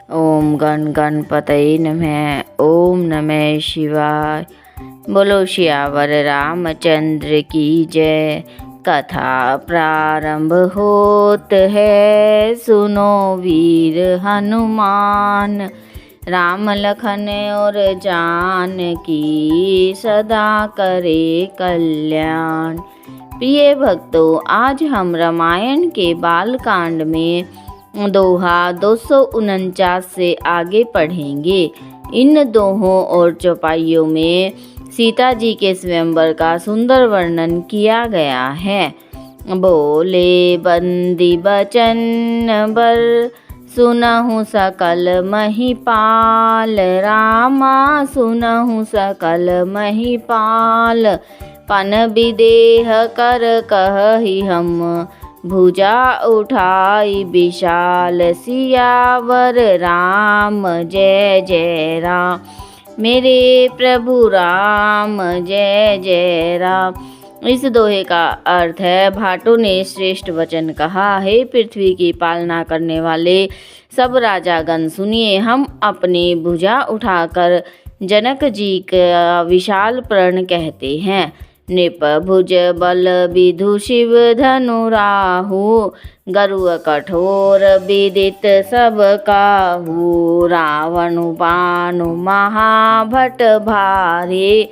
ओम गण गणपतये नमः। ओम नमः शिवाय। बोलो सियावर रामचंद्र की जय। कथा प्रारंभ होत है, सुनो वीर हनुमान। राम लखन और जानकी सदा करे कल्याण। प्रिय भक्तों, आज हम रामायण के बालकांड में दोहा 249 से आगे पढ़ेंगे। इन दोहों और चौपाइयों में सीता जी के स्वयंवर का सुंदर वर्णन किया गया है। बोले बंदी बचन बर, सुनहु सकल महिपाल। रामा सुनहु सकल महिपाल। पन विदेह कर कहहि हम, भुजा उठाई विशाल। सियावर राम जय जय राम। मेरे प्रभु राम जय जय राम। इस दोहे का अर्थ है, भाटों ने श्रेष्ठ वचन कहा, हे पृथ्वी की पालना करने वाले सब राजागण सुनिए। हम अपनी भुजा उठाकर जनक जी का विशाल प्रण कहते हैं। नृप भुज बल विधु शिव धनु राहु, गरुड़ कठोर विदित सब काहू। रावण बानु महाभट भारे,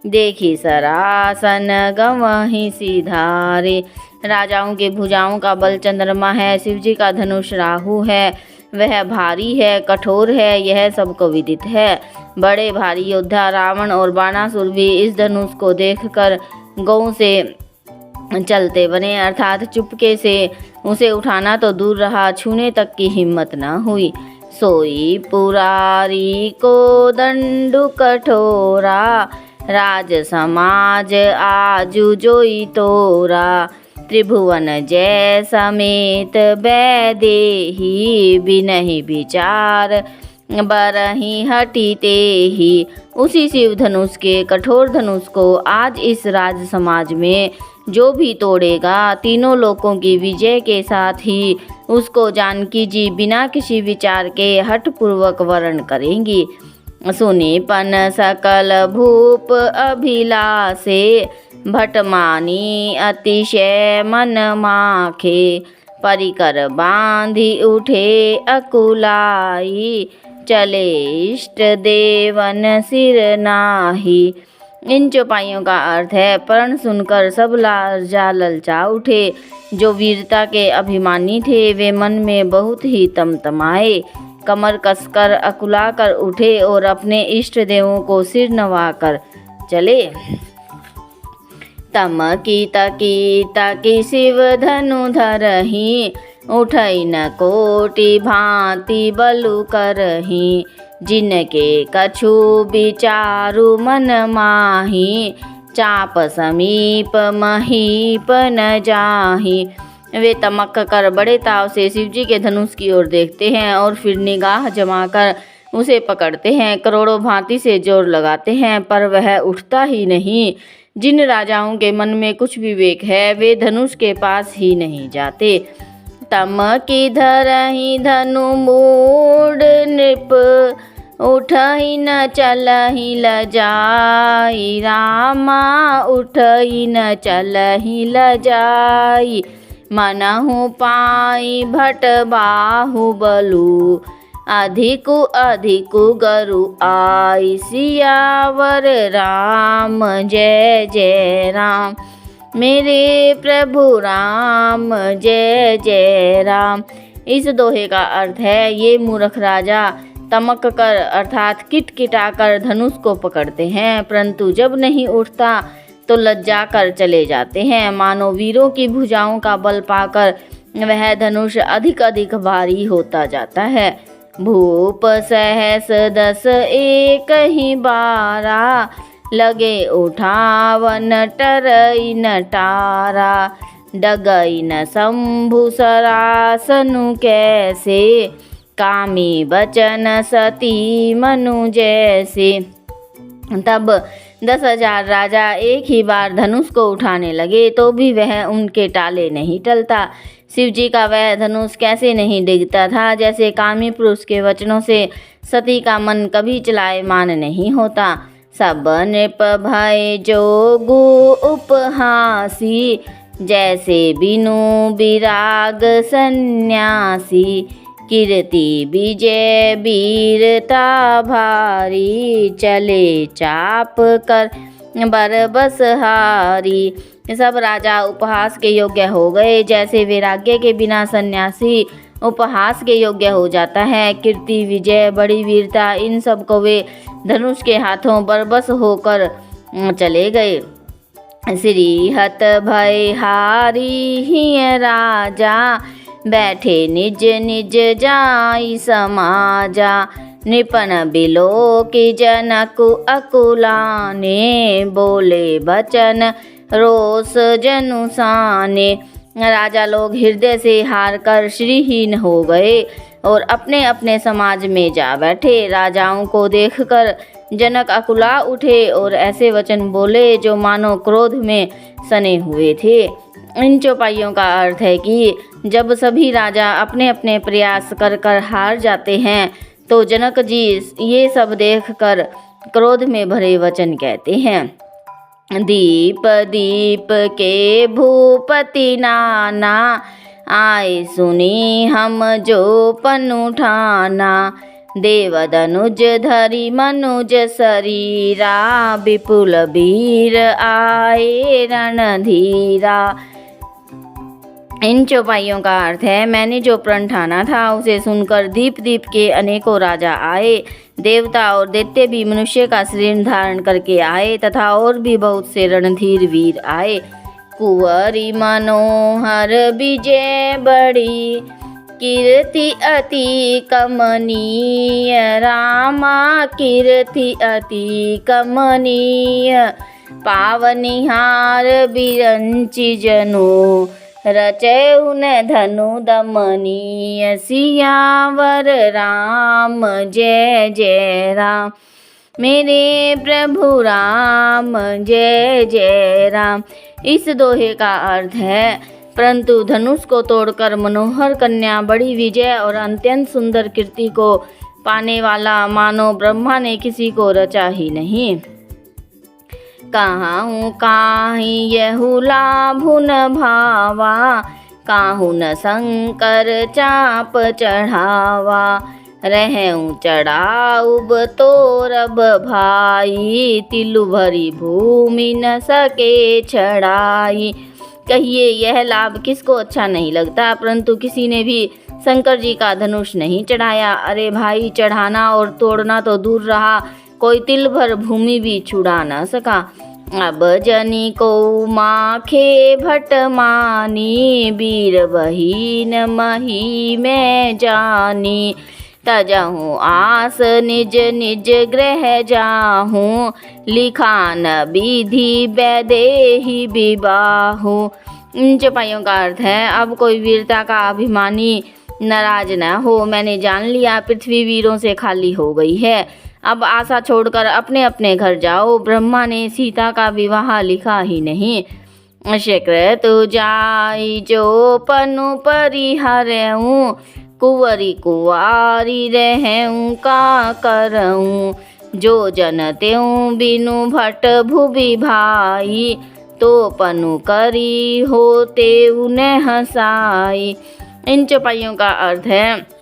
देखी सरासन गवहि सिधारे। राजाओं के भुजाओं का बल चंद्रमा है, शिव जी का धनुष राहु है। वह भारी है, कठोर है, यह सबको विदित है। बड़े भारी योद्धा रावण और बाणासुर भी इस धनुष को देखकर गौ से चलते बने, अर्थात चुपके से उसे उठाना तो दूर रहा, छूने तक की हिम्मत न हुई। सोई पुरारी को दंडु कठोरा, राज समाज आजु जोई तोरा। त्रिभुवन जय समेत बैदेही, बिनहि विचार बरही हटी तेहि। उसी शिव धनुष के कठोर धनुष को आज इस राज समाज में जो भी तोड़ेगा, तीनों लोकों की विजय के साथ ही उसको जानकी जी बिना किसी विचार के हठ पूर्वक वरण करेंगी। सुनी पन सकल भूप अभिलाषे, भटमानी अतिशय मन माखे। परिकर बांधी उठे अकुलाई, चले इष्ट देवन सिर नाही। इन चौपाइयों का अर्थ है, प्रण सुनकर सब लाजा ललचा उठे। जो वीरता के अभिमानी थे वे मन में बहुत ही तमतमाए, कमर कसकर अकुला कर उठे और अपने इष्ट देवों को सिर नवाकर चले। तमकी तकी तकी शिव धनु धरहि, उठई न कोटि भांति बलु करहि। जिनके कछु विचारु मन माहि, चाप समीप महीप न जाहि। वे तमक कर बड़े ताव से शिव जी के धनुष की ओर देखते हैं और फिर निगाह जमाकर उसे पकड़ते हैं। करोड़ों भांति से जोर लगाते हैं पर वह उठता ही नहीं। जिन राजाओं के मन में कुछ विवेक है वे धनुष के पास ही नहीं जाते। तमकी धरहि धनु मूढ़ नृप, उठहि न चलहि लजाई। रामा उठहि न चलहि लजाई, मनहु पाई भट बाहुबलु। अधिकु अधिकु गरु आई, सियावर राम जय जय राम। मेरे प्रभु राम जय जय राम। इस दोहे का अर्थ है, ये मूर्ख राजा तमक कर अर्थात किटकिटाकर धनुष को पकड़ते हैं, परंतु जब नहीं उठता तो लज्जा कर चले जाते हैं। मानो वीरों की भुजाओं का बल पाकर वह धनुष अधिक अधिक भारी होता जाता है। भूप सहस दस एक ही बारा, लगे उठावन टरई न टारा। डगई न शंभु सरासनु कैसे, कामी बचन सती मनु जैसे। तब 10,000 राजा एक ही बार धनुष को उठाने लगे तो भी वह उनके टाले नहीं टलता। शिव जी का वह धनुष कैसे नहीं डिगता था। जैसे कामी पुरुष के वचनों से सती का मन कभी चलायमान नहीं होता। सब नृप भय जोगु उपहासी, जैसे बिनु विराग सन्यासी। कीर्ति विजय वीरता भारी, चले चाप कर बरबस हारी। सब राजा उपहास के योग्य हो गए, जैसे वैराग्य के बिना सन्यासी उपहास के योग्य हो जाता है। कीर्ति विजय बड़ी वीरता इन सब को वे धनुष के हाथों बरबस होकर चले गए। श्री हत भय हारी ही राजा, बैठे निज निज जाई समाजा। निपन बिलो की जनक अकुलाने, बोले बचन रोष जनुसाने। राजा लोग हृदय से हार कर श्रीहीन हो गए और अपने अपने समाज में जा बैठे। राजाओं को देखकर जनक अकुला उठे और ऐसे वचन बोले जो मानो क्रोध में सने हुए थे। इन चौपाइयों का अर्थ है कि जब सभी राजा अपने अपने प्रयास कर कर हार जाते हैं तो जनक जी ये सब देखकर क्रोध में भरे वचन कहते हैं। दीप दीप के भूपति नाना, आए सुनी हम जो पन उठाना। देवदनुज धरि मनुज शरीरा, विपुल वीर आए रणधीरा। इन चौपाइयों का अर्थ है, मैंने जो प्रण ठाना था उसे सुनकर दीप दीप के अनेकों राजा आए। देवता और दैत्य भी मनुष्य का शरीर धारण करके आए तथा और भी बहुत से रणधीर वीर आए। कुंवरी मनोहर विजय बड़ी, कीर्ति अति कमनीय। रामा कीर्ति अति कमनीय, पावनिहार बिरंचि जनु। रचय उन धनु दमनीय, सियावर राम जय जय राम। मेरे प्रभु राम जय जय राम। इस दोहे का अर्थ है, परंतु धनुष को तोड़कर मनोहर कन्या, बड़ी विजय और अत्यंत सुंदर कीर्ति को पाने वाला मानो ब्रह्मा ने किसी को रचा ही नहीं। काहू काहि यहु लाभु न भावा, काहू न शंकर चाप चढ़ावा। रहूं चढ़ाउब तोरब भाई, तिलु भरी भूमि न सके चढ़ाई। कहिए यह लाभ किसको अच्छा नहीं लगता, परंतु किसी ने भी शंकर जी का धनुष नहीं चढ़ाया। अरे भाई, चढ़ाना और तोड़ना तो दूर रहा, कोई तिल भर भूमि भी छुड़ा न सका। अब जनी को माखे भट मानी, वीर बहीन मही में जानी। तजहूँ आस निज निज ग्रह जाहूँ, लिखान विधि वैदेही विबाहू। इन चौपाइयों का अर्थ है, अब कोई वीरता का अभिमानी नाराज न हो। मैंने जान लिया पृथ्वी वीरों से खाली हो गई है। अब आशा छोड़कर अपने अपने घर जाओ। ब्रह्मा ने सीता का विवाह लिखा ही नहीं। शकृत जाई जो पनु परिहरऊँ, कुंवरी कुंवारी रहूँ का करऊँ। जो जन त्यों बिनु भट भुवि भाई, तो पनु करी होते उन्हें हंसाई। इन चौपाइयों का अर्थ है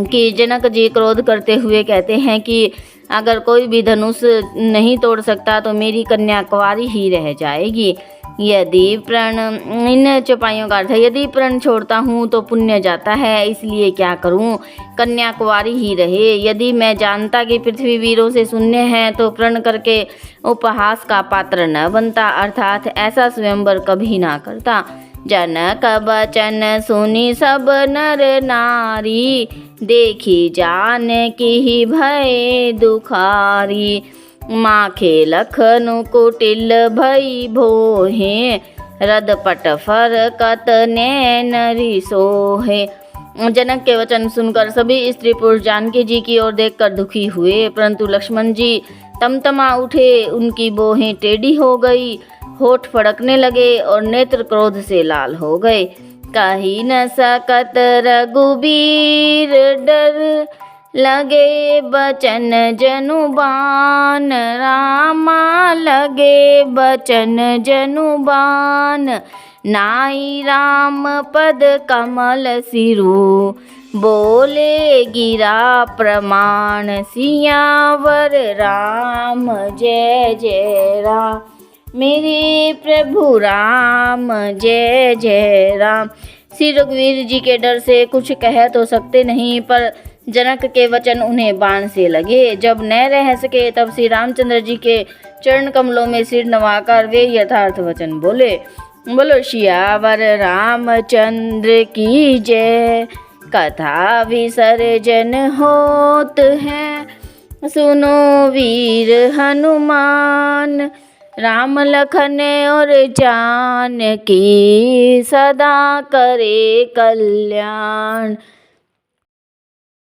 कि जनक जी क्रोध करते हुए कहते हैं कि अगर कोई भी धनुष नहीं तोड़ सकता तो मेरी कन्या कुंवारी ही रह जाएगी। यदि प्रण, इन चौपाइयों का अर्थ है, यदि प्रण छोड़ता हूँ तो पुण्य जाता है, इसलिए क्या करूँ, कन्या कुंवारी ही रहे। यदि मैं जानता कि पृथ्वी वीरों से शून्य है तो प्रण करके उपहास का पात्र न बनता, अर्थात ऐसा स्वयंवर कभी ना करता। जनक बचन सुनी सब नर नारी, देखी जान की भय दुखारी। माखे लखनु कुटिल भई भोहे, रदपट फरकत नैन रिसोहे। जनक के वचन सुनकर सभी स्त्री पुरुष जानकी जी की ओर देखकर दुखी हुए, परंतु लक्ष्मण जी तमतमा उठे। उनकी बोहें टेढ़ी हो गई, होठ फड़कने लगे और नेत्र क्रोध से लाल हो गए। कही न सकत रघुबीर डर, लगे बचन जनुबान। रामा लगे बचन जनुबान, नाई राम पद कमल सिरु। बोले गिरा प्रमाण, सियावर राम जय जय राम। मेरे प्रभु राम जय जय राम। श्री रघुवीर जी के डर से कुछ कह तो सकते नहीं, पर जनक के वचन उन्हें बाण से लगे। जब न रह सके तब श्री रामचंद्र जी के चरण कमलों में सिर नवाकर वे यथार्थ वचन बोले। बोलो सियावर रामचंद्र की जय। कथा विसर्जन होत है, सुनो वीर हनुमान। राम लखन और जानकी, सदा करे कल्याण।